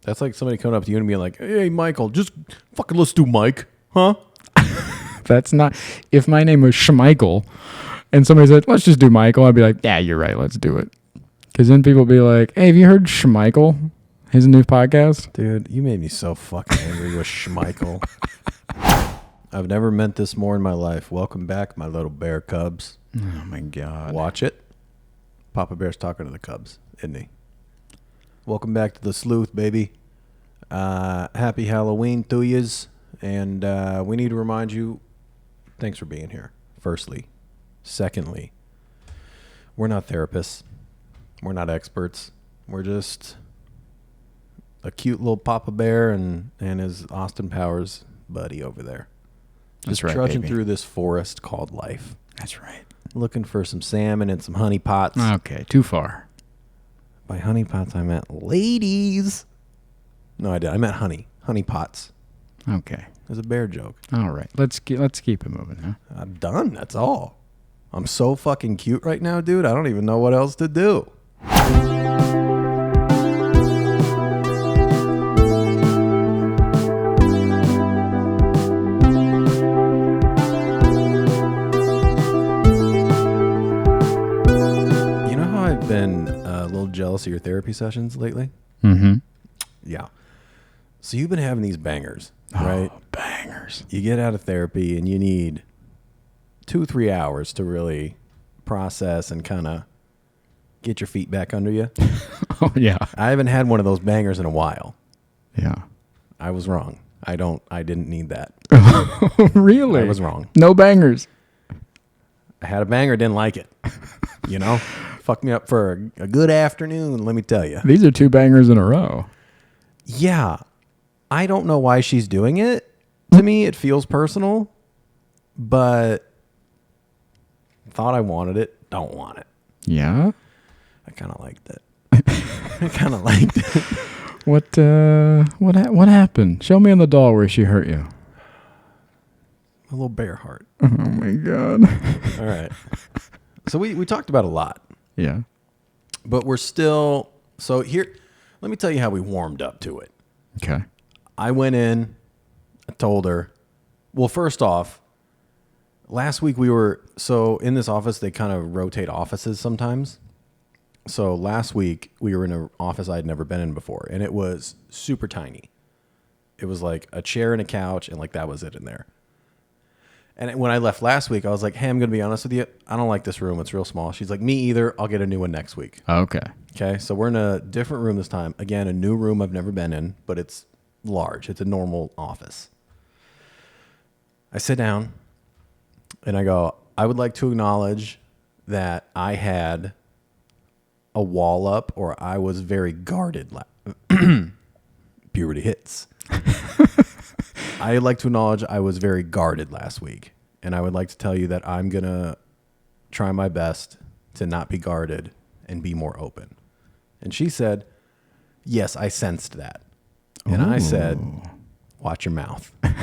That's like somebody coming up to you and being like, hey, Michael, just fucking let's do Mike, huh? That's not... If my name was Schmeichel and somebody said, let's just do Michael, I'd be like, yeah, you're right, let's do it. Because then people be like, hey, have you heard Schmeichel? His new podcast? Dude, you made me so fucking angry with Schmeichel. I've never meant this more in my life. Welcome back, my little bear cubs. Oh, my God. Watch it. Papa Bear's talking to the cubs, isn't he? Welcome back to the sleuth, baby. Happy Halloween to yous. And we need to remind you, thanks for being here, firstly. Secondly, we're not therapists. We're not experts. We're just a cute little Papa Bear and his Austin Powers buddy over there. Just trudging through this forest called life. That's right. Looking for some salmon and some honey pots. Okay, too far. By honey pots, I meant ladies. No, I did. I meant honey. Honey pots. Okay. It was a bear joke. All right. Let's keep it moving, huh? I'm done. That's all. I'm so fucking cute right now, dude. I don't even know what else to do. You know how I've been a little jealous of your therapy sessions lately? Mm-hmm. Yeah. So you've been having these bangers, right? Oh, bangers. You get out of therapy and you need 2-3 hours to really process and kind of get your feet back under you. Oh, yeah. I haven't had one of those bangers in a while. Yeah. I was wrong. I didn't need that. Really? I was wrong. No bangers. I had a banger, didn't like it. You know? Fucked me up for a good afternoon, let me tell you. These are 2 bangers in a row. Yeah. I don't know why she's doing it. To me, it feels personal, but thought I wanted it. Don't want it. Yeah? I kind of liked it. I kind of liked it. What happened? Show me on the doll where she hurt you. A little bear heart. Oh, my God. All right. So we talked about a lot. Yeah. But we're still... So here, let me tell you how we warmed up to it. Okay. I went in, I told her... Well, first off, last week we were... So in this office, they kind of rotate offices sometimes. So last week, we were in an office I'd never been in before. And it was super tiny. It was like a chair and a couch, and like that was it in there. And when I left last week, I was like, hey, I'm going to be honest with you. I don't like this room. It's real small. She's like, me either. I'll get a new one next week. Okay. Okay. So we're in a different room this time. Again, a new room I've never been in, but it's large. It's a normal office. I sit down and I go, I would like to acknowledge that I had a wall up or I was very guarded. Puberty hits. I'd like to acknowledge I was very guarded last week. And I would like to tell you that I'm going to try my best to not be guarded and be more open. And she said, yes, I sensed that. And I said, watch your mouth. I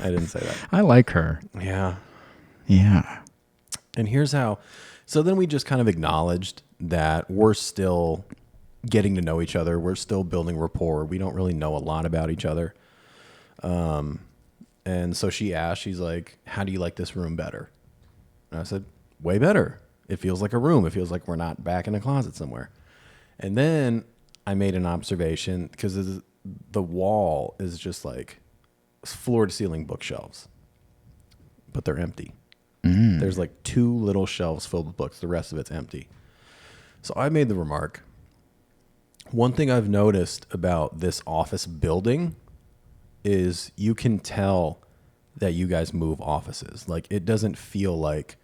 didn't say that. I like her. Yeah. Yeah. And here's how. So then we just kind of acknowledged that we're still getting to know each other. We're still building rapport. We don't really know a lot about each other. And so she asked, she's like, how do you like this room better? And I said, way better. It feels like a room. It feels like we're not back in a closet somewhere. And then I made an observation because the wall is just like floor to ceiling bookshelves, but they're empty. There's like 2 little shelves filled with books. The rest of it's empty. So I made the remark. One thing I've noticed about this office building is you can tell that you guys move offices. Like it doesn't feel like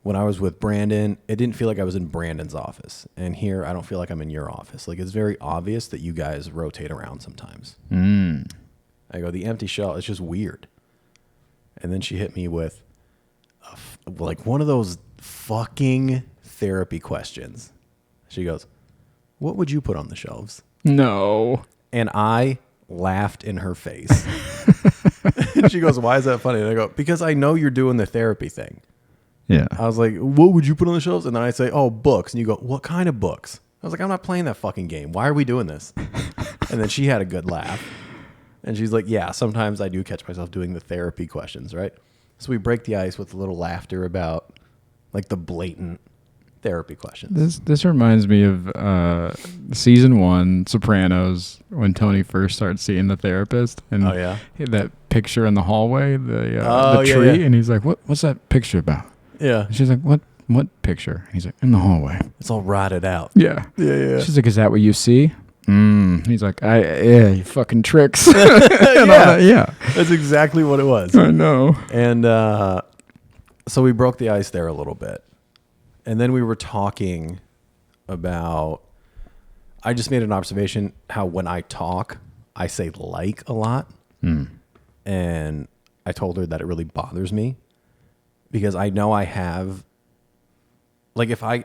when I was with Brandon, it didn't feel like I was in Brandon's office. And here I don't feel like I'm in your office. Like it's very obvious that you guys rotate around sometimes. I go, the empty shell, it's just weird. And then she hit me with like one of those fucking therapy questions. She goes, what would you put on the shelves? No. And I laughed in her face. And she goes, why is that funny? And I go, because I know you're doing the therapy thing. Yeah. I was like, what would you put on the shelves? And then I say, oh, books. And you go, what kind of books? I was like, I'm not playing that fucking game. Why are we doing this? And then she had a good laugh. And she's like, yeah, sometimes I do catch myself doing the therapy questions, right? So we break the ice with a little laughter about like the blatant therapy questions. This reminds me of season 1, Sopranos, when Tony first starts seeing the therapist, and Oh, yeah? that picture in the hallway, Oh, the yeah, tree, yeah. and he's like, "What's that picture about?" Yeah. And she's like, "What picture?" And he's like, "In the hallway." It's all rotted out. Yeah. Yeah. She's like, "Is that what you see?" He's like, yeah, you fucking tricks. And Yeah. yeah. That's exactly what it was. I know. And so we broke the ice there a little bit. And then we were talking about, I just made an observation how when I talk, I say like a lot. And I told her that it really bothers me because I know I have, like if I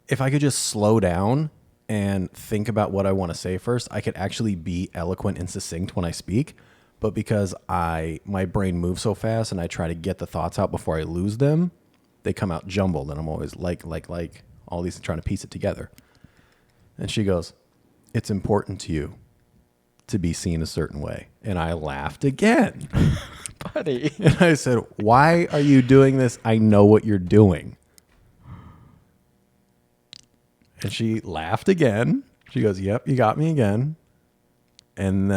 could just slow down and think about what I want to say first, I could actually be eloquent and succinct when I speak. But because my brain moves so fast and I try to get the thoughts out before I lose them, they come out jumbled, and I'm always like all these trying to piece it together. And she goes, "It's important to you to be seen a certain way." And I laughed again. Buddy. And I said, "Why are you doing this? I know what you're doing." And she laughed again. She goes, "Yep, you got me again." And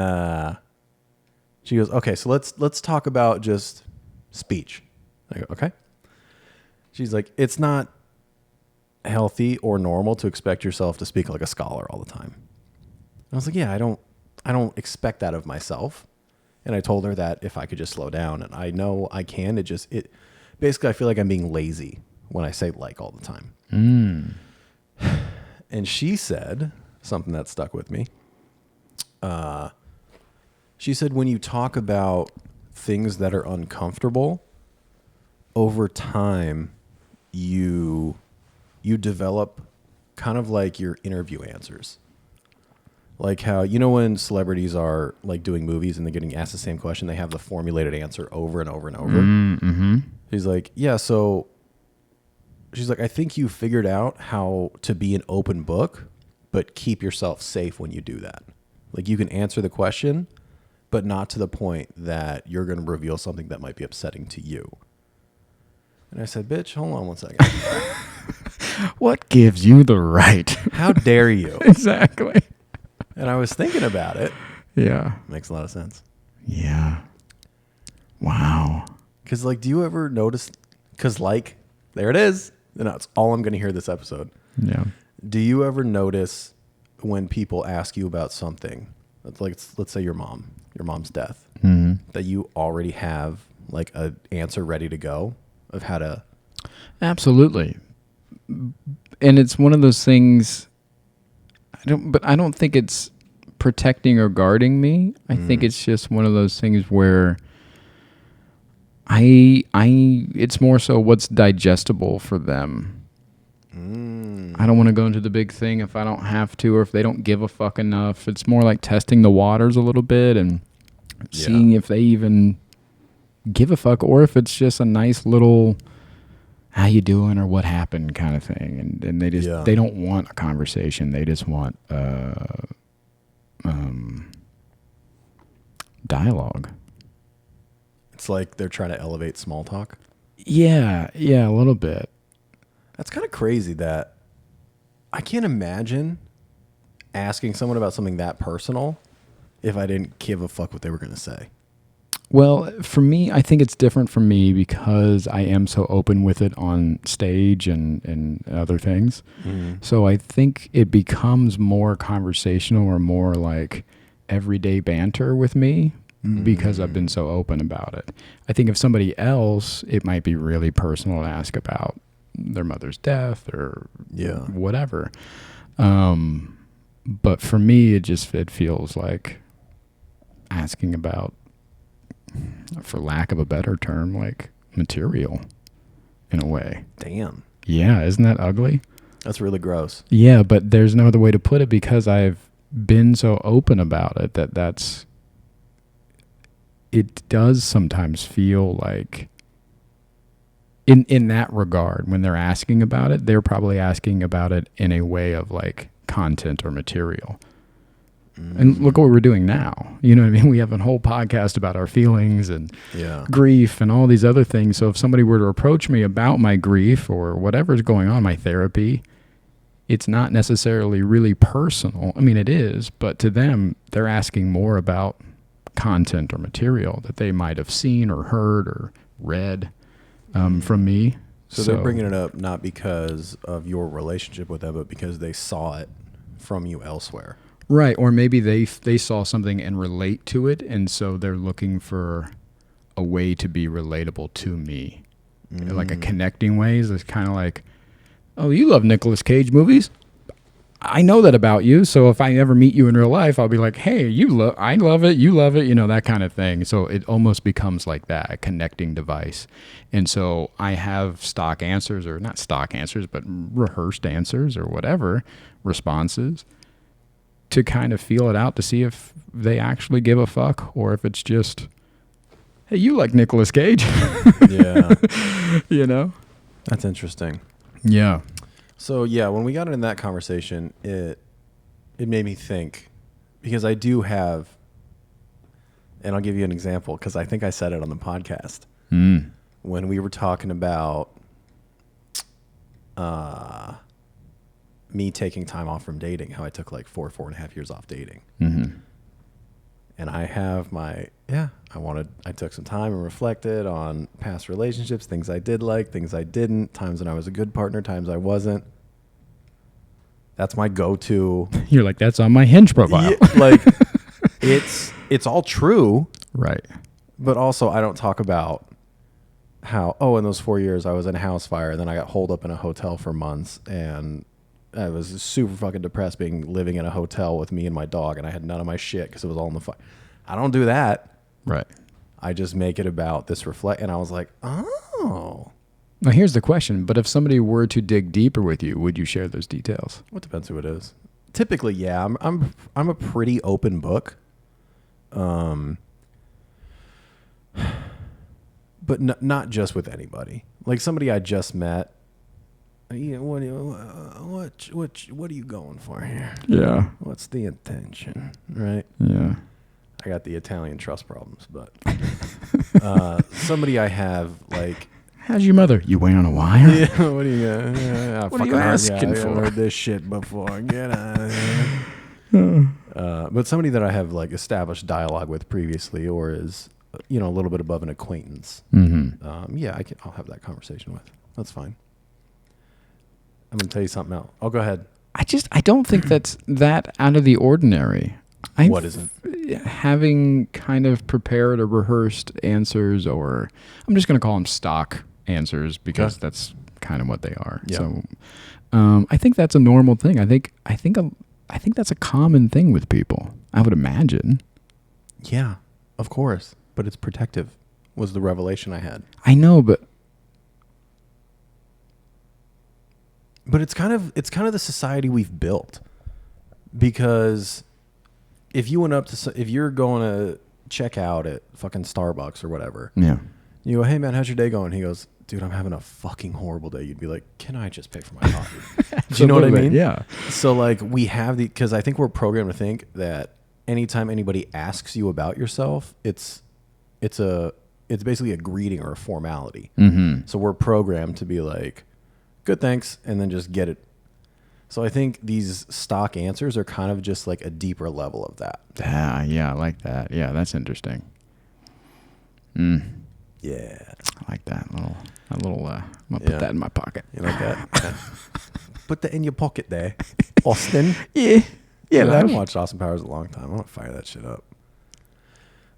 she goes, "Okay, so let's talk about just speech." I go, "Okay." She's like, "It's not healthy or normal to expect yourself to speak like a scholar all the time." I was like, "Yeah, I don't expect that of myself." And I told her that if I could just slow down, and I know I can, it basically I feel like I'm being lazy when I say like all the time. And she said something that stuck with me. She said, when you talk about things that are uncomfortable, over time, you develop kind of like your interview answers. Like how, when celebrities are like doing movies and they're getting asked the same question, they have the formulated answer over and over and over. Mm-hmm. She's like, yeah, so she's like, I think you figured out how to be an open book, but keep yourself safe when you do that. Like you can answer the question, but not to the point that you're going to reveal something that might be upsetting to you. And I said, "Bitch, hold on one second." What gives you the right? How dare you? Exactly. And I was thinking about it. Yeah. Makes a lot of sense. Yeah. Wow. Because, like, do you ever notice, because, like, there it is. That's all I'm going to hear this episode. Yeah. Do you ever notice when people ask you about something, like, let's say your mom's death, that you already have, like, an answer ready to go of how to... Absolutely. And it's one of those things, I don't think it's protecting or guarding me. I think it's just one of those things where it's more so what's digestible for them. I don't want to go into the big thing if I don't have to, or if they don't give a fuck enough. It's more like testing the waters a little bit and seeing if they even give a fuck, or if it's just a nice little how you doing or what happened kind of thing. And they just they don't want a conversation. They just want dialogue. It's like they're trying to elevate small talk. Yeah, a little bit. That's kind of crazy that I can't imagine asking someone about something that personal if I didn't give a fuck what they were going to say. Well, for me, I think it's different for me because I am so open with it on stage and other things. So I think it becomes more conversational or more like everyday banter with me because I've been so open about it. I think if somebody else, it might be really personal to ask about their mother's death or whatever. But for me, it feels like asking about, for lack of a better term, like material in a way. Damn. Yeah, isn't that ugly? That's really gross. Yeah, but there's no other way to put it because I've been so open about it it does sometimes feel like in that regard, when they're asking about it, they're probably asking about it in a way of like content or material. And look what we're doing now. You know what I mean? We have a whole podcast about our feelings and grief and all these other things. So if somebody were to approach me about my grief or whatever's going on, my therapy, it's not necessarily really personal. I mean, it is, but to them, they're asking more about content or material that they might have seen or heard or read from me. So they're bringing it up not because of your relationship with them, but because they saw it from you elsewhere. Right, or maybe they saw something and relate to it, and so they're looking for a way to be relatable to me. Like a connecting way is kind of like, oh, you love Nicolas Cage movies? I know that about you, so if I ever meet you in real life, I'll be like, hey, I love it, you love it, you know, that kind of thing. So it almost becomes like that, a connecting device. And so I have stock answers, or not stock answers, but rehearsed answers or whatever, responses, to kind of feel it out to see if they actually give a fuck or if it's just, hey, you like Nicolas Cage. Yeah. You know? That's interesting. Yeah. So, yeah, when we got into that conversation, it made me think, because I do have, and I'll give you an example, because I think I said it on the podcast. When we were talking about me taking time off from dating, how I took like 4.5 years off dating. And I have I took some time and reflected on past relationships, things I did like, things I didn't, times when I was a good partner, times I wasn't. That's my go-to. You're like, that's on my Hinge profile. Yeah, like, it's all true. Right. But also, I don't talk about how, in those 4 years I was in a house fire, and then I got holed up in a hotel for months, and I was super fucking depressed living in a hotel with me and my dog, and I had none of my shit because it was all in the fire. I don't do that. Right. I just make it about this and I was like, oh. Now here's the question, but if somebody were to dig deeper with you, would you share those details? Well, it depends who it is. Typically, yeah. I'm a pretty open book. But not just with anybody. Like somebody I just met. Yeah, what are you going for here? Yeah. What's the intention, right? Yeah. I got the Italian trust problems, but somebody I have like. How's your mother? You went on a wire? Yeah. What are you? What are you asking for? I've heard this shit before. Get out of here. But somebody that I have like established dialogue with previously, or is a little bit above an acquaintance. Yeah, I'll have that conversation with. That's fine. I'm going to tell you something else. Oh, go ahead. I don't think that's that out of the ordinary. What isn't? Having kind of prepared or rehearsed answers, or I'm just going to call them stock answers because that's kind of what they are. Yeah. So I think that's a normal thing. I think that's a common thing with people, I would imagine. Yeah, of course. But it's protective was the revelation I had. I know, but it's kind of the society we've built, because if you went up to, if you're going to check out at fucking Starbucks or whatever, yeah, you go, hey man, how's your day going? He goes, dude, I'm having a fucking horrible day. You'd be like, can I just pay for my coffee? Do you know what I mean? Yeah. So like we have because I think we're programmed to think that anytime anybody asks you about yourself, it's basically a greeting or a formality. So we're programmed to be like, good, thanks, and then just get it. So I think these stock answers are kind of just like a deeper level of that. Yeah, I like that. Yeah, that's interesting. Yeah, I like that little. I'm gonna put that in my pocket. You like that? Yeah. Put that in your pocket there, Austin. Yeah. I haven't watched Austin Powers in a long time. I want to fire that shit up.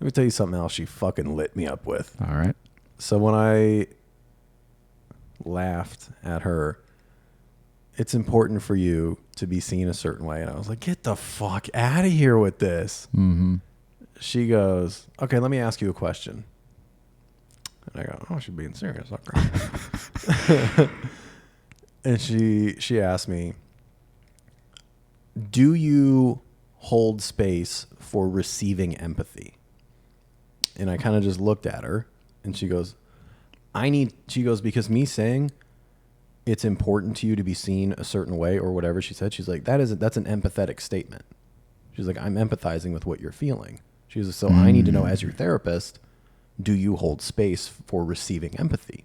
Let me tell you something else she fucking lit me up with. All right. So when I laughed at her, it's important for you to be seen a certain way. And I was like, get the fuck out of here with this. She goes, okay, let me ask you a question. And I go, oh, she's being serious. Okay. And she asked me, do you hold space for receiving empathy? And I kind of just looked at her, and she goes, because me saying it's important to you to be seen a certain way or whatever she said, she's like, that's an empathetic statement. She's like, I'm empathizing with what you're feeling. She's like, so I need to know, as your therapist, do you hold space for receiving empathy?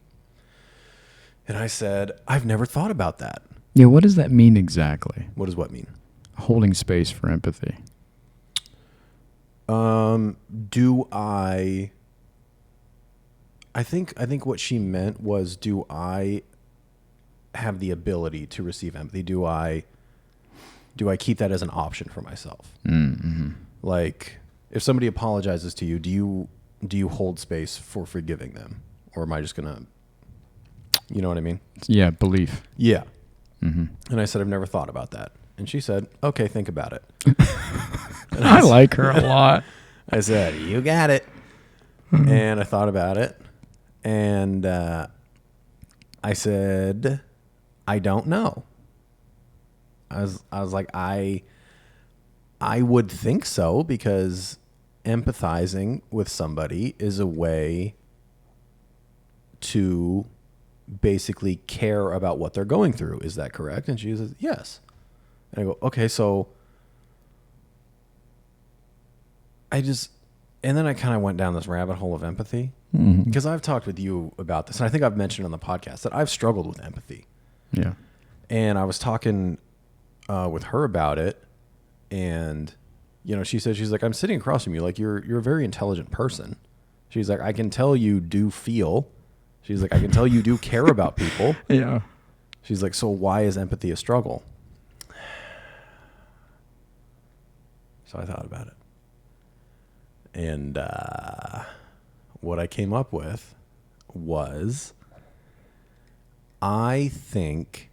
And I said, I've never thought about that. Yeah, what does that mean exactly? What does what mean? Holding space for empathy. Do I think what she meant was, do I have the ability to receive empathy? Do I keep that as an option for myself? Mm-hmm. Like, if somebody apologizes to you, do you hold space for forgiving them? Or am I just going to, you know what I mean? Yeah, belief. Yeah. Mm-hmm. And I said, I've never thought about that. And she said, okay, think about it. I like her a lot. I said, you got it. And I thought about it. And I said, I don't know. I was like, I would think so, because empathizing with somebody is a way to basically care about what they're going through. Is that correct? And she says, yes. And I go, okay, so and then I kind of went down this rabbit hole of empathy, because I've talked with you about this, and I think I've mentioned on the podcast that I've struggled with empathy. Yeah. And I was talking with her about it, and she said, she's like, I'm sitting across from you, like you're a very intelligent person. She's like, I can tell you do feel. She's like, I can tell you do care about people. Yeah. She's like, so why is empathy a struggle? So I thought about it. And what I came up with was, I think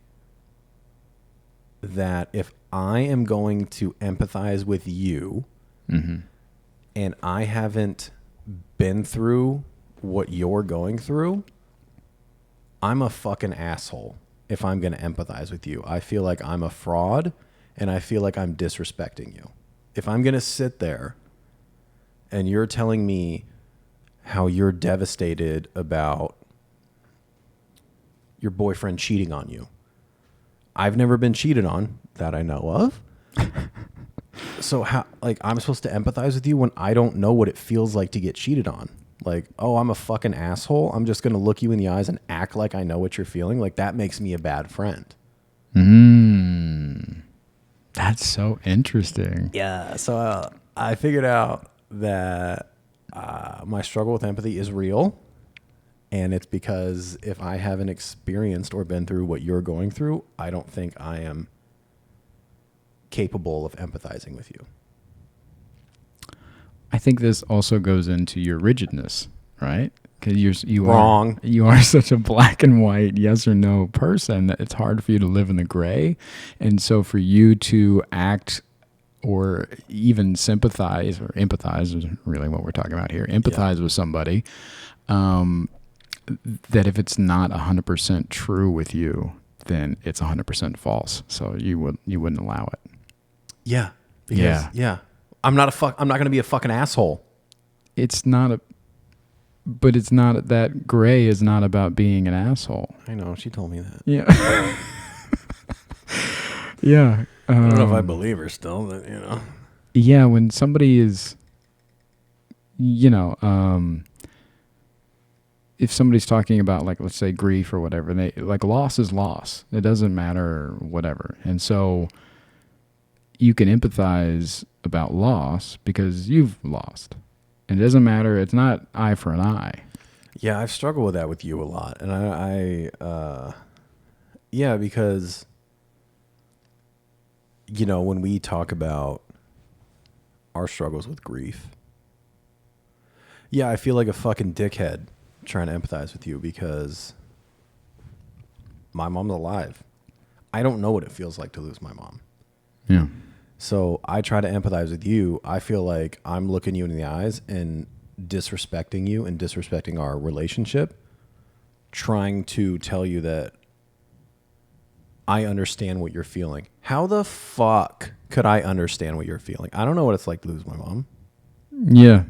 that if I am going to empathize with you, and I haven't been through what you're going through, I'm a fucking asshole if I'm going to empathize with you. I feel like I'm a fraud, and I feel like I'm disrespecting you. If I'm going to sit there and you're telling me how you're devastated about your boyfriend cheating on you. I've never been cheated on that I know of. So how, like, I'm supposed to empathize with you when I don't know what it feels like to get cheated on? Like, oh, I'm a fucking asshole. I'm just going to look you in the eyes and act like I know what you're feeling. Like, that makes me a bad friend. That's so interesting. Yeah. So I figured out that my struggle with empathy is real. And it's because if I haven't experienced or been through what you're going through, I don't think I am capable of empathizing with you. I think this also goes into your rigidness, right? Because you are such a black and white yes or no person that it's hard for you to live in the gray. And so for you to act or even sympathize or empathize is really what we're talking about here. Empathize with somebody, that if it's not 100% true with you, then it's 100% false. So you wouldn't allow it. Yeah. Yeah. I'm not going to be a fucking asshole. It's not that gray is not about being an asshole. I know. She told me that. Yeah. Yeah. I don't know if I believe her still, but Yeah. When somebody is, if somebody's talking about, like, let's say grief or whatever, they like, loss is loss. It doesn't matter or whatever. And so you can empathize about loss because you've lost. And it doesn't matter. It's not eye for an eye. Yeah, I've struggled with that with you a lot. And because, when we talk about our struggles with grief, I feel like a fucking dickhead trying to empathize with you because my mom's alive. I don't know what it feels like to lose my mom. Yeah. So I try to empathize with you. I feel like I'm looking you in the eyes and disrespecting you and disrespecting our relationship, trying to tell you that I understand what you're feeling. How the fuck could I understand what you're feeling? I don't know what it's like to lose my mom. Yeah.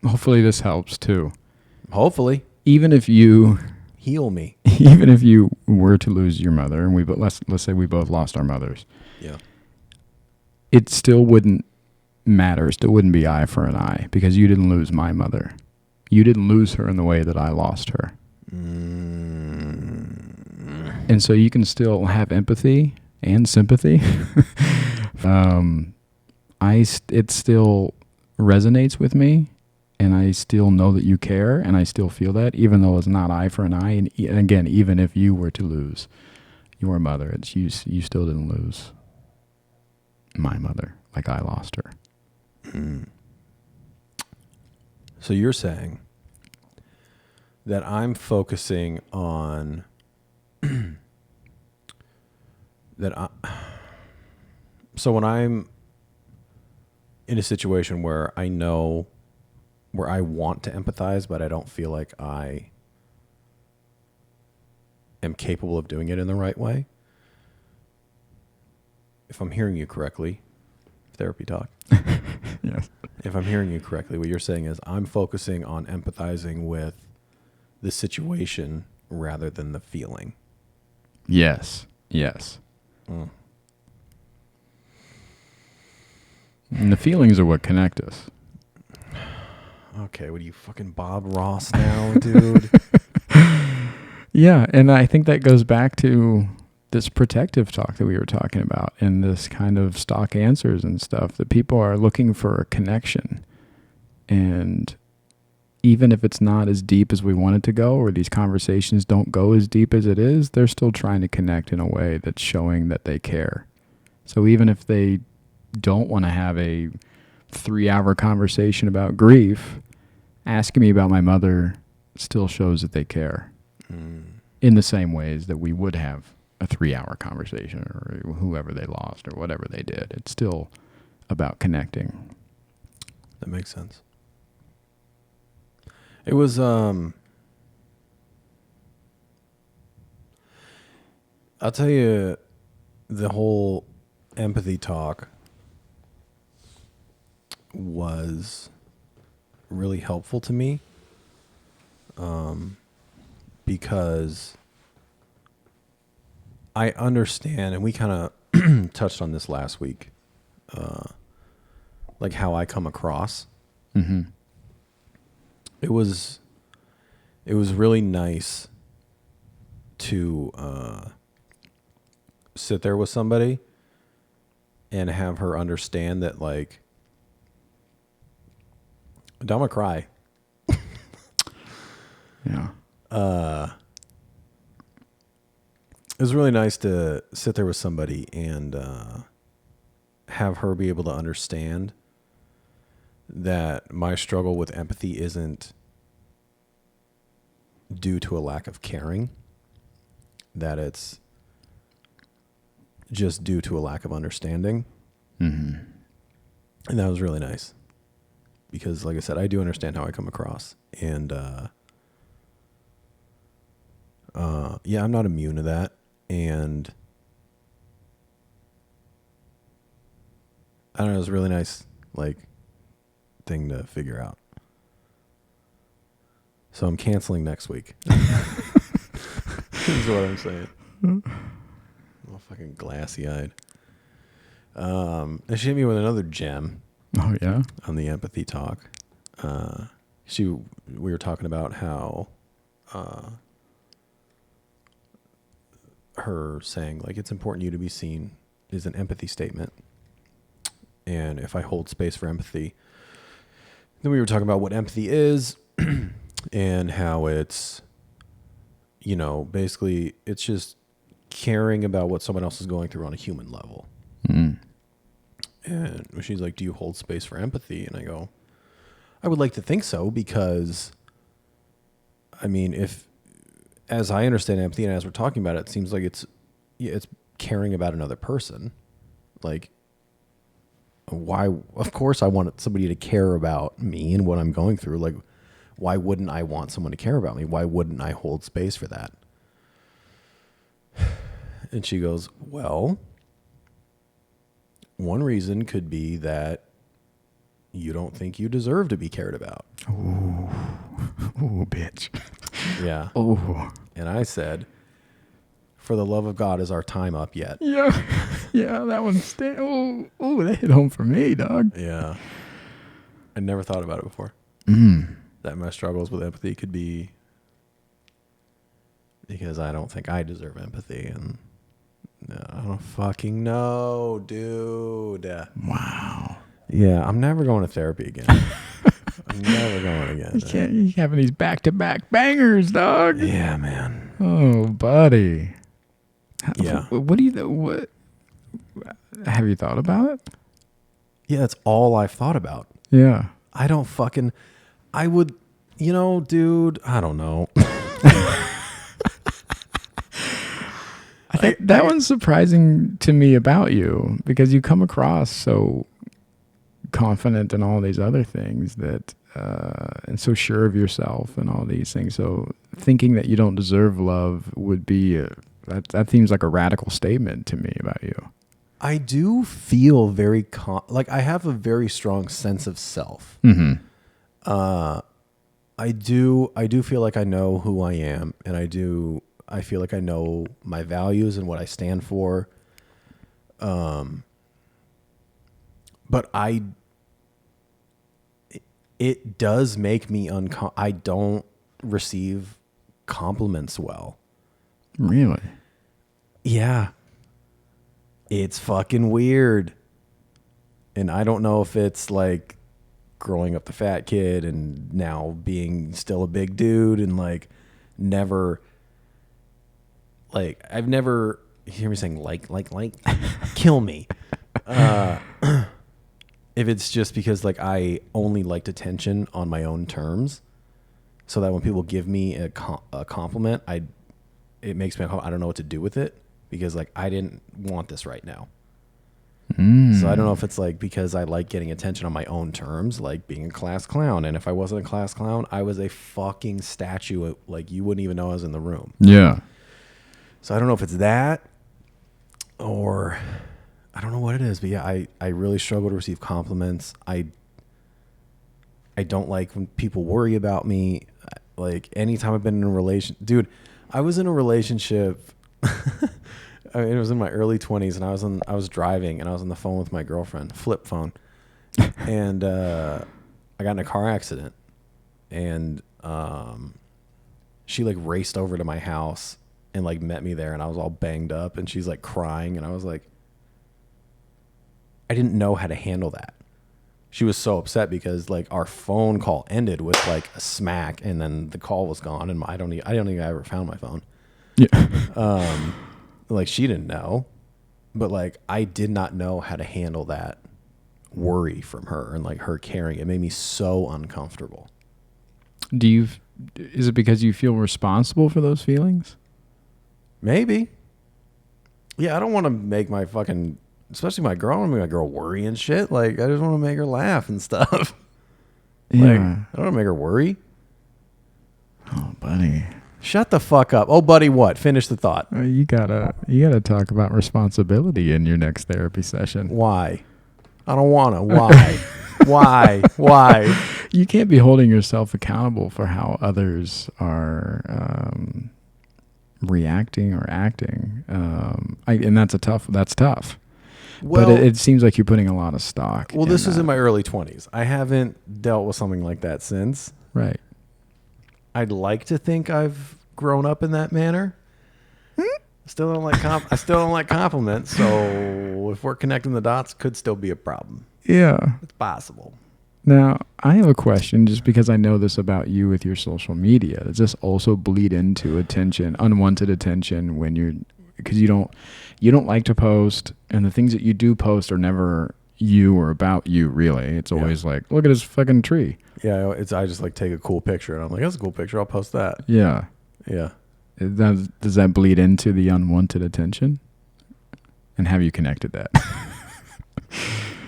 Hopefully this helps too. Hopefully. Even if you heal me. Even if you were to lose your mother, and let's say we both lost our mothers. Yeah. it still wouldn't matter. It still wouldn't be eye for an eye because you didn't lose my mother. You didn't lose her in the way that I lost her. And so you can still have empathy and sympathy. It still resonates with me, and I still know that you care, and I still feel that, even though it's not eye for an eye. And again, even if you were to lose your mother, it's you still didn't lose my mother like I lost her. So you're saying that I'm focusing on so when I'm in a situation where I know where I want to empathize, but I don't feel like I am capable of doing it in the right way. If I'm hearing you correctly, therapy talk. Yes. If I'm hearing you correctly, what you're saying is I'm focusing on empathizing with the situation rather than the feeling. Yes. Mm. And the feelings are what connect us. Okay, what are you, fucking Bob Ross now, dude? Yeah, and I think that goes back to this protective talk that we were talking about and this kind of stock answers and stuff, that people are looking for a connection. And even if it's not as deep as we want it to go, or these conversations don't go as deep as it is, they're still trying to connect in a way that's showing that they care. So even if they don't want to have a 3-hour conversation about grief, asking me about my mother still shows that they care in the same ways that we would have a 3-hour conversation or whoever they lost or whatever they did. It's still about connecting. That makes sense. It was, I'll tell you, the whole empathy talk was really helpful to me, because I understand, and we kind of touched on this last week, like how I come across. Mm-hmm. It was really nice to sit there with somebody and have her understand that, like, I'm gonna cry. Yeah. It was really nice to sit there with somebody and have her be able to understand that my struggle with empathy isn't due to a lack of caring, that it's just due to a lack of understanding. Mm-hmm. And that was really nice because, like I said, I do understand how I come across. And yeah, I'm not immune to that. And I don't know, it was a really nice, like, thing to figure out. So I'm canceling next week. Is what I'm saying. All fucking glassy-eyed. And she hit me with another gem. Oh, yeah? On the empathy talk. We were talking about how her saying, like, it's important you to be seen is an empathy statement. And if I hold space for empathy, then we were talking about what empathy is and how it's, you know, basically it's just caring about what someone else is going through on a human level. Mm. And she's like, do you hold space for empathy? And I go, I would like to think so, because, I mean, if, as I understand empathy and as we're talking about it, it seems like it's caring about another person. Like, why, of course I want somebody to care about me and what I'm going through. Like, why wouldn't I want someone to care about me? Why wouldn't I hold space for that? And she goes, well, one reason could be that you don't think you deserve to be cared about. Ooh. Ooh, bitch. Yeah. Ooh. And I said, For the love of God, is our time up yet? Yeah. Yeah, that one's oh, that hit home for me, dog. Yeah. I never thought about it before. Mm. That my struggles with empathy could be because I don't think I deserve empathy, and I don't fucking know, dude. Wow. Yeah, I'm never going to therapy again. I'm never going again. You having these back-to-back bangers, dog. Yeah, man. Oh, buddy. Yeah. What do you? What have you thought about it? Yeah, that's all I've thought about. Yeah. I don't fucking. I would, dude. I don't know. I think that one's surprising to me about you because you come across so confident in all these other things that and so sure of yourself and all these things. So thinking that you don't deserve love would be that seems like a radical statement to me about you. I do feel very like I have a very strong sense of self. Mm-hmm. I do feel like I know who I am, and I feel like I know my values and what I stand for. But it does make me I don't receive compliments well. Really? Yeah. It's fucking weird. And I don't know if it's like growing up the fat kid and now being still a big dude and like I've never, you hear me saying like, kill me. If it's just because like I only liked attention on my own terms, so that when people give me a compliment, it makes me, I don't know what to do with it because like I didn't want this right now. So I don't know if it's like because I like getting attention on my own terms, like being a class clown. And if I wasn't a class clown, I was a fucking statue. Like you wouldn't even know I was in the room. Yeah. So I don't know if it's that or I don't know what it is, but yeah, I really struggle to receive compliments. I don't like when people worry about me. Like anytime I've been in a dude, I was in a relationship. I mean, it was in my early 20s, and I was driving, and I was on the phone with my girlfriend, flip phone, and I got in a car accident, and she like raced over to my house and like met me there, and I was all banged up, and she's like crying, and I was like, I didn't know how to handle that. She was so upset because like our phone call ended with like a smack, and then the call was gone, and I don't think I ever found my phone. Yeah. Like she didn't know, but like I did not know how to handle that worry from her and like her caring. It made me so uncomfortable. Is it because you feel responsible for those feelings? Maybe. Yeah, I don't want to make my fucking, especially my girl, I don't want to make my girl worry and shit. Like I just want to make her laugh and stuff. Yeah. Like I don't want to make her worry. Oh, buddy. Shut the fuck up. Oh, buddy, what? Finish the thought. You gotta talk about responsibility in your next therapy session. Why? I don't want to. Why? Why? You can't be holding yourself accountable for how others are reacting or acting. And that's tough. Well, but it seems like you're putting a lot of stock. Well, this was in my early 20s. I haven't dealt with something like that since. Right. I'd like to think I've grown up in that manner. Still don't like I still don't like compliments. So if we're connecting the dots, could still be a problem. Yeah, it's possible. Now I have a question, just because I know this about you with your social media. Does this also bleed into unwanted attention, because you don't like to post, and the things that you do post are never you or about you, really. It's always like, look at this fucking tree. Yeah, I just like take a cool picture, and I'm like, that's a cool picture. I'll post that. Yeah. Yeah. Does that bleed into the unwanted attention? And have you connected that?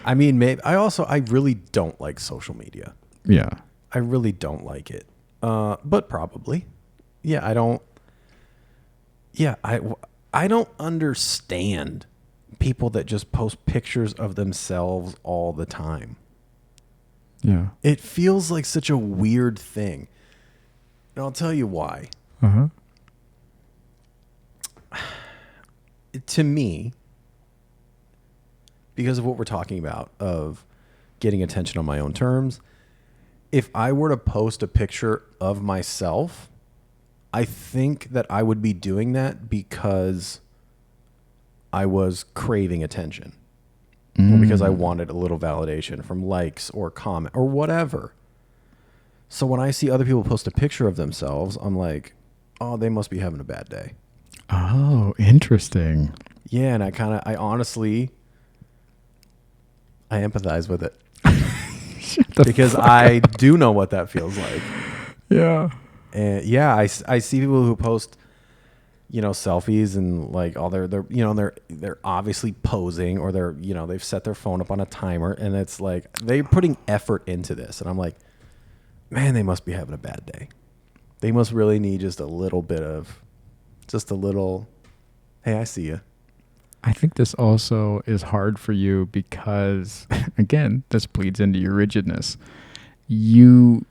I mean, maybe I really don't like social media. Yeah. I really don't like it. But probably. Yeah, I don't. Yeah, I don't understand people that just post pictures of themselves all the time. Yeah. It feels like such a weird thing. And I'll tell you why. Uh-huh. to me, because of what we're talking about of getting attention on my own terms, if I were to post a picture of myself, I think that I would be doing that because I was craving attention. Or because I wanted a little validation from likes or comment or whatever. So when I see other people post a picture of themselves, I'm like, oh, they must be having a bad day. Oh, interesting. Yeah, and I honestly, I empathize with it. Because I do know what that feels like. Yeah. And yeah, I see people who post, selfies and like all they're obviously posing, or they've set their phone up on a timer, and it's like they're putting effort into this. And I'm like, man, they must be having a bad day. They must really need just a little, hey, I see you. I think this also is hard for you because, again, this bleeds into your rigidness. You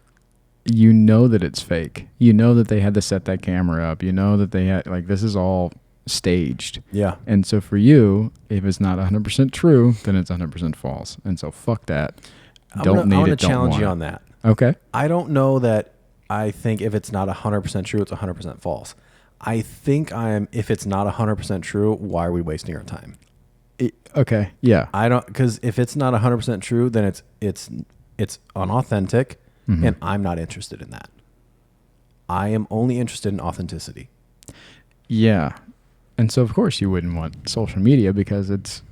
know that it's fake. You know that they had to set that camera up. You know that they had, like, this is all staged. Yeah. And so for you, if it's not 100% true, then it's 100% false. And so fuck that. I want to challenge you on that. Okay. I don't know that I think if it's not 100% true, it's 100% false. I think if it's not 100% true, why are we wasting our time? Okay. Yeah. I don't, because if it's not 100% true, then it's unauthentic, and I'm not interested in that. I am only interested in authenticity. Yeah. And so, of course, you wouldn't want social media because it's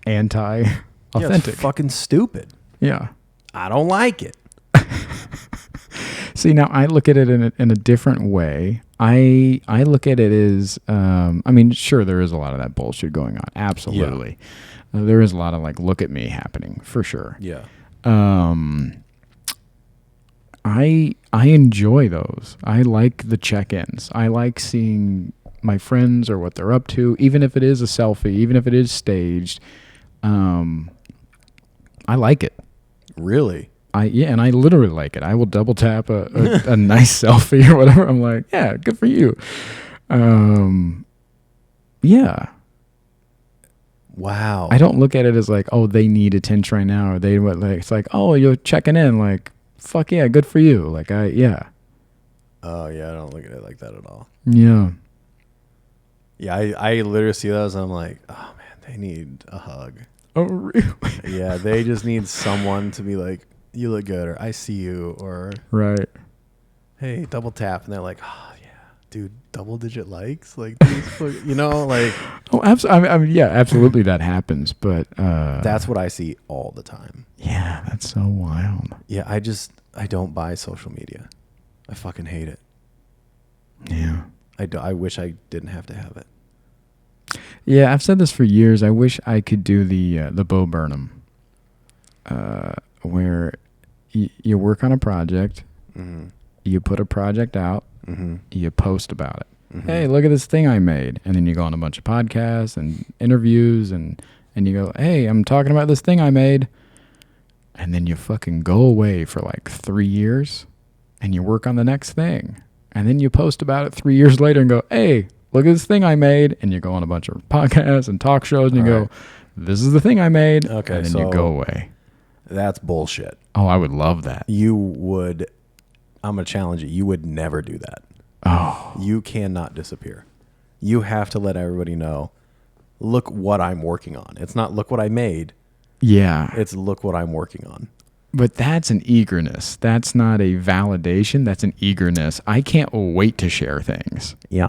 anti-authentic. Yeah, it's fucking stupid. Yeah. I don't like it. See, now I look at it in a different way. I look at it as, sure, there is a lot of that bullshit going on. Absolutely. Yeah. There is a lot of like, look at me happening for sure. Yeah. I enjoy those. I like the check-ins. I like seeing my friends or what they're up to, even if it is a selfie, even if it is staged. I like it. Really? And I literally like it. I will double tap a nice selfie or whatever. I'm like, yeah, good for you. Yeah. Wow. I don't look at it as like, oh, they need attention right now, or it's like, oh, you're checking in, like, fuck yeah, good for you. Like yeah. Oh yeah, I don't look at it like that at all. Yeah. Yeah, I literally see those and I'm like, oh man, they need a hug. Oh really? Yeah, they just need someone to be like, you look good, or I see you, or right. Hey, double tap, and they're like, oh yeah, dude, double digit likes, like, like. Oh, absolutely. I mean, yeah, absolutely, that happens, but that's what I see all the time. Yeah, that's so wild. Yeah, I don't buy social media. I fucking hate it. Yeah, I wish I didn't have to have it. Yeah, I've said this for years. I wish I could do the Bo Burnham, where you work on a project, you put a project out, you post about it. Hey, look at this thing I made. And then you go on a bunch of podcasts and interviews and you go, hey, I'm talking about this thing I made. And then you fucking go away for like 3 years and you work on the next thing. And then you post about it 3 years later and go, hey, look at this thing I made. And you go on a bunch of podcasts and talk shows and you go, this is the thing I made. Okay, and then you go away. That's bullshit. Oh, I would love that. I'm going to challenge you. You would never do that. Oh. You cannot disappear. You have to let everybody know, look what I'm working on. It's not look what I made. Yeah. It's look what I'm working on. But that's an eagerness. That's not a validation. That's an eagerness. I can't wait to share things. Yeah.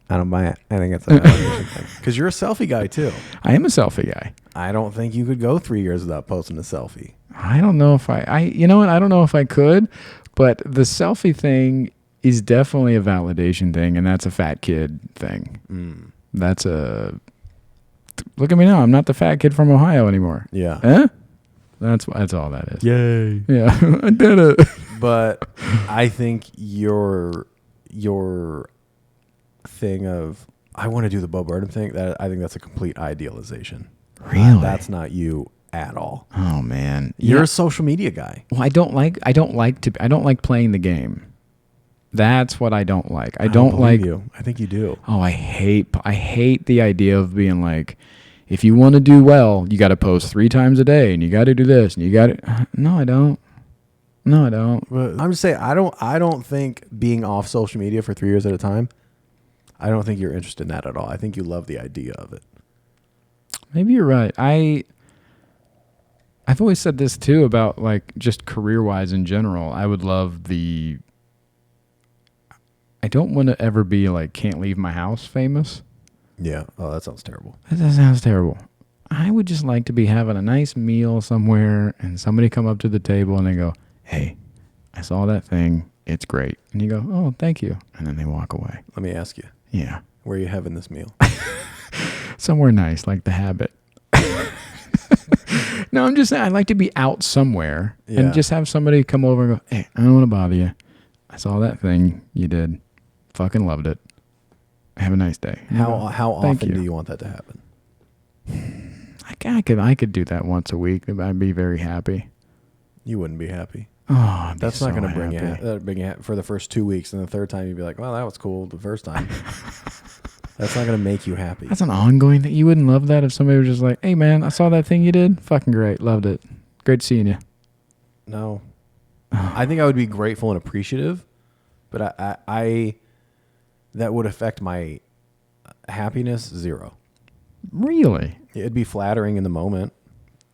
I don't buy it. I think it's a validation thing. Because you're a selfie guy too. I am a selfie guy. I don't think you could go 3 years without posting a selfie. I don't know if you know what? I don't know if I could, but the selfie thing is definitely a validation thing, and that's a fat kid thing. That's look at me now. I'm not the fat kid from Ohio anymore. Yeah. Eh? That's all that is. Yay. Yeah, I did it. But I think your thing of, I want to do the Bo Burnham thing, I think that's a complete idealization. Really? That's not you at all. Oh man. You're a social media guy. Well, I don't like playing the game. That's what I don't like. I don't don't like you. I think you do. Oh, I hate the idea of being like, if you want to do well, you got to post 3 times a day, and you got to do this, and you got to. No, I don't. No, I don't. But I'm just saying, I don't think being off social media for 3 years at a time, I don't think you're interested in that at all. I think you love the idea of it. Maybe you're right. I've always said this too about like just career-wise in general. I would love I don't want to ever be like can't leave my house famous. Yeah. Oh, that sounds terrible. That sounds terrible. I would just like to be having a nice meal somewhere and somebody come up to the table and they go, "Hey, I saw that thing. It's great." And you go, "Oh, thank you." And then they walk away. Let me ask you. Yeah. Where are you having this meal? Somewhere nice, like The Habit. No, I'm just saying I'd like to be out somewhere and just have somebody come over and go, "Hey, I don't want to bother you. I saw that thing you did. Fucking loved it. Have a nice day." How often do you want that to happen? I could do that once a week. I'd be very happy. You wouldn't be happy. Oh, that's not going to bring you for the first 2 weeks, and the third time you'd be like, "Well, that was cool the first time." That's not going to make you happy. That's an ongoing thing. You wouldn't love that if somebody was just like, "Hey, man, I saw that thing you did. Fucking great. Loved it. Great seeing you." No. I think I would be grateful and appreciative, but I that would affect my happiness 0. Really? It'd be flattering in the moment,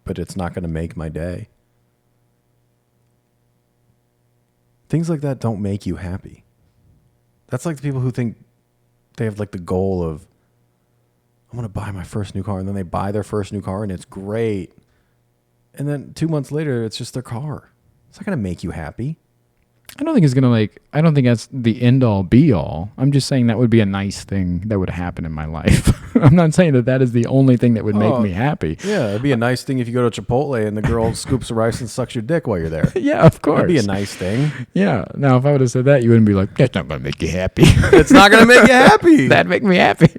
but it's not going to make my day. Things like that don't make you happy. That's like the people who think they have like the goal of, "I'm going to buy my first new car," and then they buy their first new car and it's great. And then 2 months later, it's just their car. It's not going to make you happy. I don't think it's going to I don't think that's the end all be all. I'm just saying that would be a nice thing that would happen in my life. I'm not saying that is the only thing that would make me happy. Yeah, it'd be a nice thing if you go to Chipotle and the girl scoops the rice and sucks your dick while you're there. Yeah, of course. That'd be a nice thing. Yeah. Now, if I would have said that, you wouldn't be like, "That's not going to make you happy." It's not going to make you happy. That'd make me happy.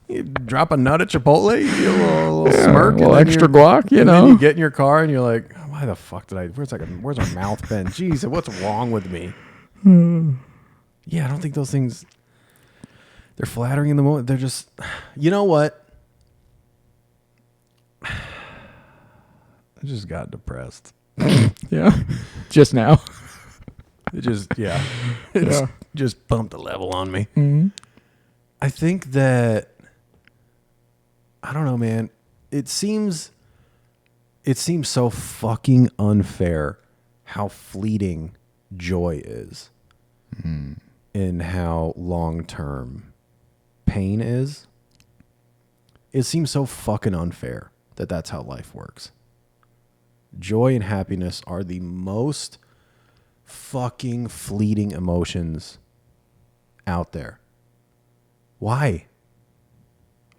You drop a nut at Chipotle, you get a little smirk. A little extra guac, and then you get in your car and you're like, "Why the fuck did I, where's our mouth been? Jeez, what's wrong with me?" Yeah, I don't think those things, they're flattering in the moment. They're just, you know what? I just got depressed. Yeah. Just now. It just just bumped a level on me. Mm-hmm. I think that, I don't know, man. It seems so fucking unfair how fleeting joy is, and how long-term pain is. It seems so fucking unfair that that's how life works. Joy and happiness are the most fucking fleeting emotions out there. Why?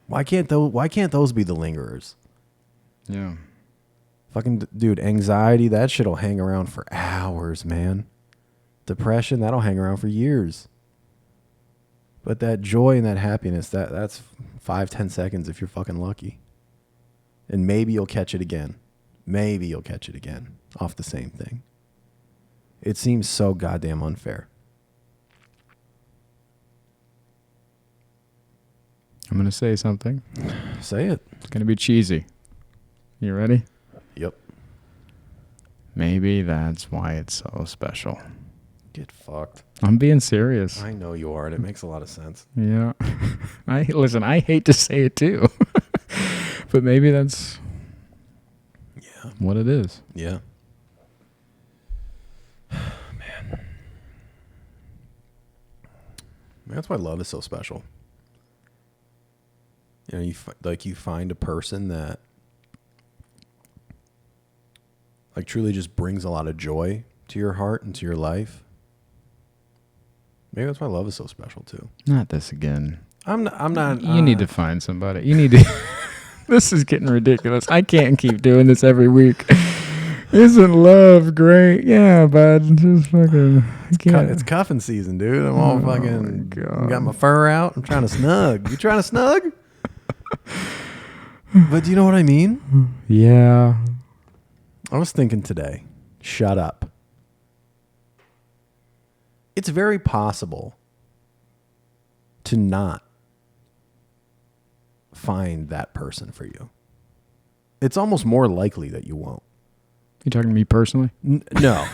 Why can't those be the lingerers? Yeah. Fucking dude, anxiety, that shit'll hang around for hours, man. Depression, that'll hang around for years. But that joy and that happiness, that's 5-10 seconds if you're fucking lucky. And maybe you'll catch it again. Maybe you'll catch it again off the same thing. It seems so goddamn unfair. I'm going to say something. Say it. It's going to be cheesy. You ready? Yep. Maybe that's why it's so special. Get fucked. I'm being serious. I know you are, and it makes a lot of sense. Yeah. I hate to say it too. But maybe that's what it is. Yeah. Man. That's why love is so special. You know, you find a person that like truly just brings a lot of joy to your heart and to your life. Maybe that's why love is so special too. Not this again. I'm not. You need to find somebody. You need to. This is getting ridiculous. I can't keep doing this every week. Isn't love great? Yeah, bud. Just fucking. It's cuffing season, dude. I'm all fucking. Got my fur out. I'm trying to snug. You trying to snug? But do you know what I mean? Yeah. I was thinking today. Shut up. it's very possible to not find that person for you. It's almost more likely that you won't. You talking to me personally? No.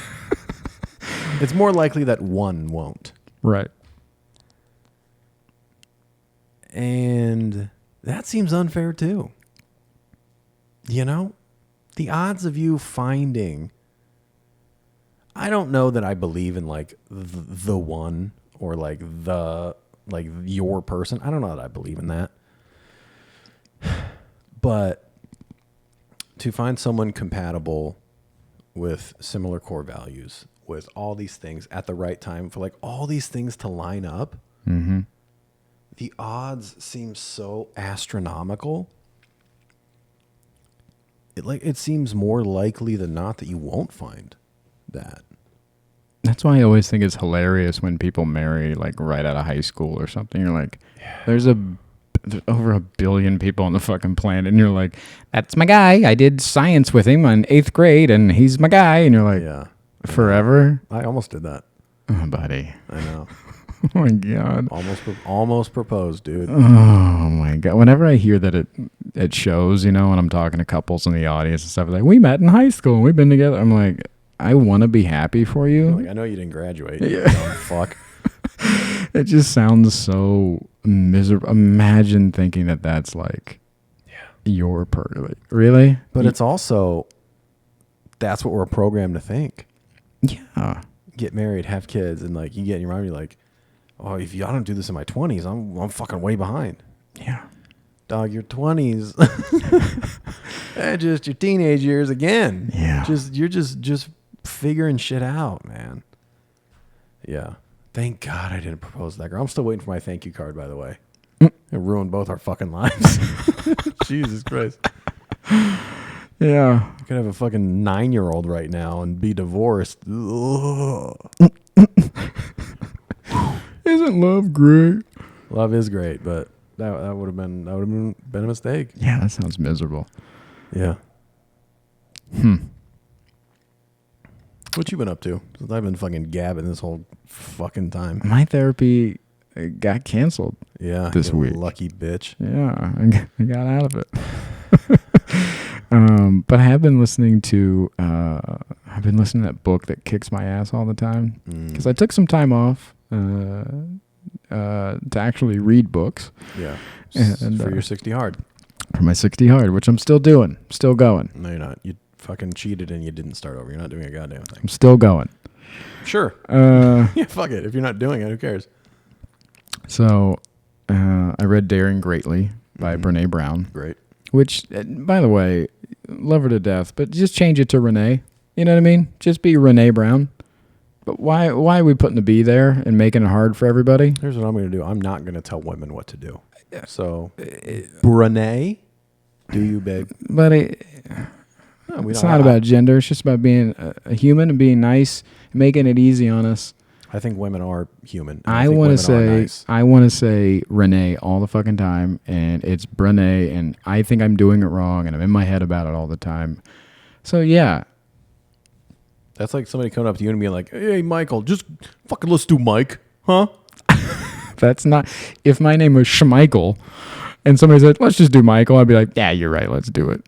It's more likely that one won't. Right. And that seems unfair too. You know? The odds of you finding... I don't know that I believe in like the one or like your person. I don't know that I believe in that. But to find someone compatible with similar core values, with all these things at the right time, for like all these things to line up, the odds seem so astronomical. It seems more likely than not that you won't find that. That's why I always think it's hilarious when people marry like right out of high school or something. You're like, there's over 1 billion people on the fucking planet, and you're like, that's my guy. I did science with him in 8th grade, and he's my guy. And you're like, Yeah, forever. I almost did that. Oh, buddy. I know. Oh my god. Almost proposed, dude. Oh my god. Whenever I hear that it shows, and I'm talking to couples in the audience and stuff, like, we met in high school and we've been together. I'm like, I want to be happy for you. Like, I know you didn't graduate. You Yeah. dumb fuck. It just sounds so miserable. Imagine thinking that that's like your like, really? But it's also, that's what we're programmed to think. Yeah. Get married, have kids, and like you get in your mind, you're like, oh, if I don't do this in my 20s, I'm fucking way behind. Yeah. Dog, your 20s. Just your teenage years again. Yeah. You're just figuring shit out, man. Yeah. Thank God I didn't propose to that girl. I'm still waiting for my thank you card, by the way. It ruined both our fucking lives. Jesus Christ. Yeah. I could have a fucking 9-year-old right now and be divorced. Ugh. Isn't love great? Love is great, but that would have been a mistake. Yeah, that sounds miserable. Yeah. What you been up to? Since I've been fucking gabbing this whole fucking time. My therapy got canceled. Yeah. This you week. Lucky bitch. Yeah, I got out of it. But I have been listening to that book that kicks my ass all the time because I took some time off to actually read books. Yeah. And for your 60 hard. For my 60 hard, which I'm still doing, still going. No, you're not. You fucking cheated and you didn't start over. You're not doing a goddamn thing. I'm still going. Sure. Yeah, fuck it. If you're not doing it, who cares? So I read Daring Greatly by Brene Brown. Great. Which, by the way, love her to death, but just change it to Renee. You know what I mean? Just be Renee Brown. But why are we putting the B there and making it hard for everybody? Here's what I'm going to do. I'm not going to tell women what to do. So, Brene, do you, babe? But No, it's not about gender. It's just about being a human and being nice, and making it easy on us. I think women are human. I want to say Renee all the fucking time, and it's Brene, and I think I'm doing it wrong, and I'm in my head about it all the time. So yeah, that's like somebody coming up to you and being like, "Hey, Michael, just fucking let's do Mike, huh?" That's not. If my name was Schmeichel, and somebody said, "Let's just do Michael," I'd be like, "Yeah, you're right. Let's do it."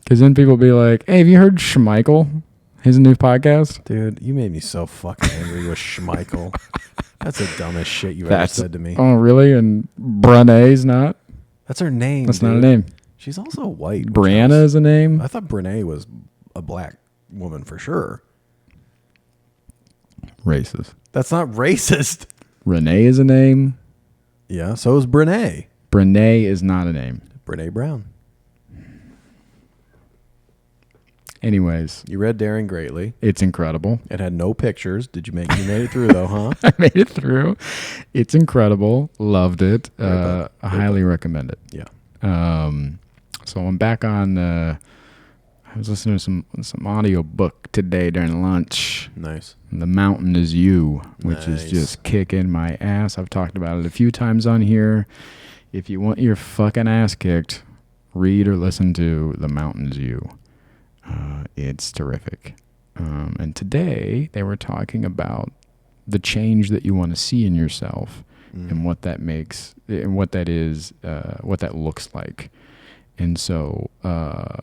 Because then people be like, "Hey, have you heard Schmeichel? His new podcast?" Dude, you made me so fucking angry with Schmeichel. That's the dumbest shit you've ever said to me. Oh, really? And Brene's not? That's her name. That's dude. not a name. She's also white. Brianna is a name? I thought Brene was a black woman for sure. Racist. That's not racist. Renee is a name. Yeah, so is Brene. Brene is not a name. Brene Brown. Anyways, You read Daring Greatly. it's incredible. It had no pictures. You made it through though, huh? I made it through. It's incredible. Loved it. Right, I highly recommend it. Yeah. So I'm back on. I was listening to some audio book today during lunch. Nice. The Mountain Is You, which is Nice. just kicking my ass. I've talked about it a few times on here. If you want your fucking ass kicked, read or listen to The Mountain Is You. It's terrific. And today they were talking about the change that you want to see in yourself and what that makes and what that is, what that looks like. And so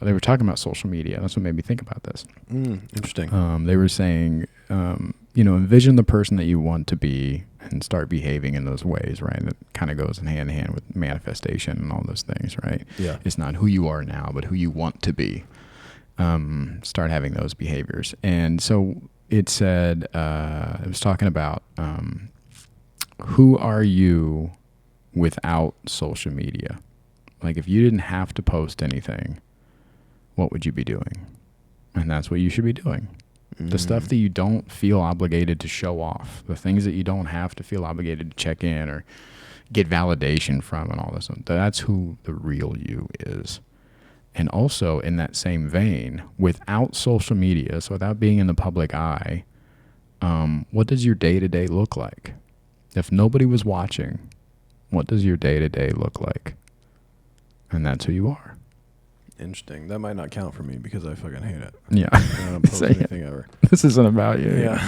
they were talking about social media. That's what made me think about this. Interesting. They were saying, envision the person that you want to be and start behaving in those ways, right? That kind of goes hand in hand with manifestation and all those things, right? Yeah. It's not who you are now, but who you want to be. Start having those behaviors. And so it said, it was talking about who are you without social media? Like if you didn't have to post anything, what would you be doing? And that's what you should be doing. The stuff that you don't feel obligated to show off, the things that you don't have to feel obligated to check in or get validation from and all this. That's who the real you is. And also in that same vein, without social media, so without being in the public eye, what does your day-to-day look like? If nobody was watching, what does your day-to-day look like? And that's who you are. Interesting. That might not count for me because I fucking hate it. Yeah. I don't post anything ever. This isn't about you. Yeah.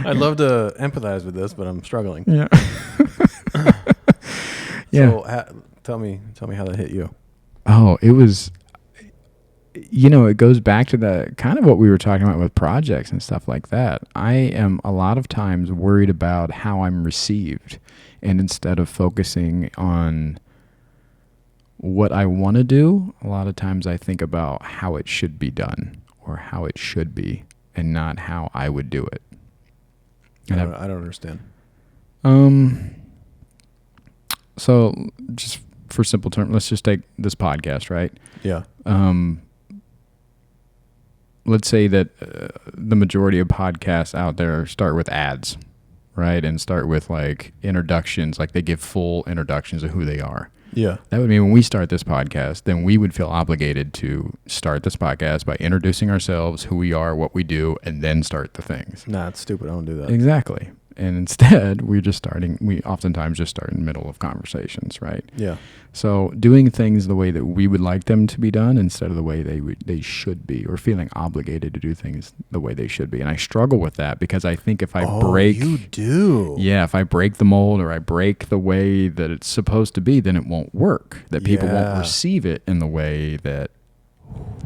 I'd love to empathize with this, but I'm struggling. Yeah. So tell me how that hit you. Oh, it was, it goes back to the kind of what we were talking about with projects and stuff like that. I am a lot of times worried about how I'm received. And instead of focusing on what I want to do, a lot of times I think about how it should be done or how it should be and not how I would do it. And I don't understand. So just for simple terms, let's just take this podcast, right? Yeah. Let's say that the majority of podcasts out there start with ads, right? And start with like introductions, like they give full introductions of who they are. Yeah. That would mean when we start this podcast, then we would feel obligated to start this podcast by introducing ourselves, who we are, what we do, and then start the things. Nah, it's stupid. I don't do that. Exactly. And instead, we oftentimes just start in the middle of conversations, right? Yeah. So doing things the way that we would like them to be done instead of the way they should be, or feeling obligated to do things the way they should be. And I struggle with that because I think if I break... you do? Yeah, if I break the mold or I break the way that it's supposed to be, then it won't work. That people won't receive it in the way that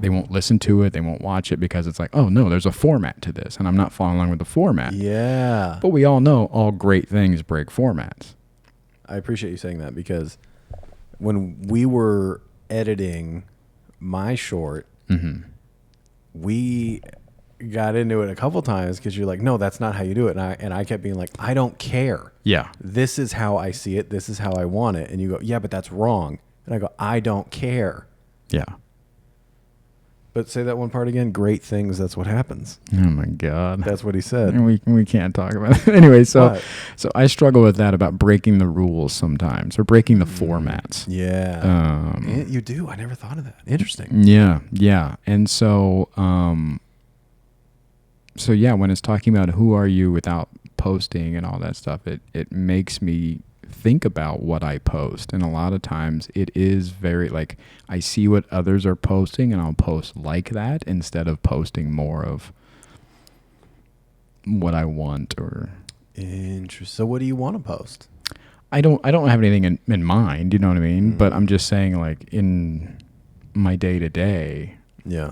they won't listen to it. They won't watch it because it's like, oh no, there's a format to this and I'm not following along with the format. Yeah. But we all know all great things break formats. I appreciate you saying that because when we were editing my short, we got into it a couple times because you're like, no, that's not how you do it. And I kept being like, I don't care. Yeah. This is how I see it. This is how I want it. And you go, yeah, but that's wrong. And I go, I don't care. Yeah. But say that one part again. Great things. That's what happens. Oh my God. That's what he said. And we can't talk about it. Anyway, so What? so I struggle with that about breaking the rules sometimes or breaking the formats. Yeah. You do. I never thought of that. Interesting. Yeah. Yeah. And so, when it's talking about who are you without posting and all that stuff, it makes me think about what I post. And a lot of times it is very like I see what others are posting and I'll post like that instead of posting more of what I want or... Interesting. So what do you want to post? I don't have anything in mind, you know what I mean? But I'm just saying like in my day to day,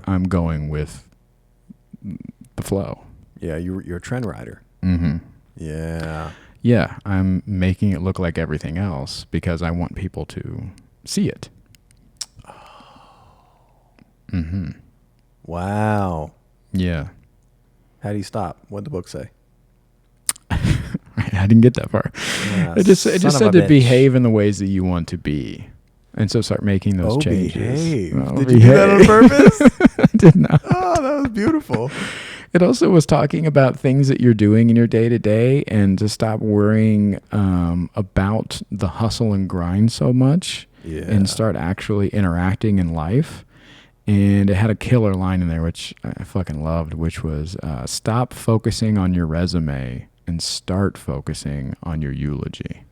I'm going with the flow. Yeah, you're a trend rider. Mm-hmm. Yeah. Yeah, I'm making it look like everything else because I want people to see it. Mm-hmm. Wow. Yeah. How do you stop? What'd the book say? I didn't get that far. Yeah, It just said to bitch. behave in the ways that you want to be. And so start making those changes. Behave. Oh, Did you do that on purpose? I did not. Oh, that was beautiful. It also was talking about things that you're doing in your day to day and to stop worrying about the hustle and grind so much and start actually interacting in life. And it had a killer line in there, which I fucking loved, which was stop focusing on your resume and start focusing on your eulogy.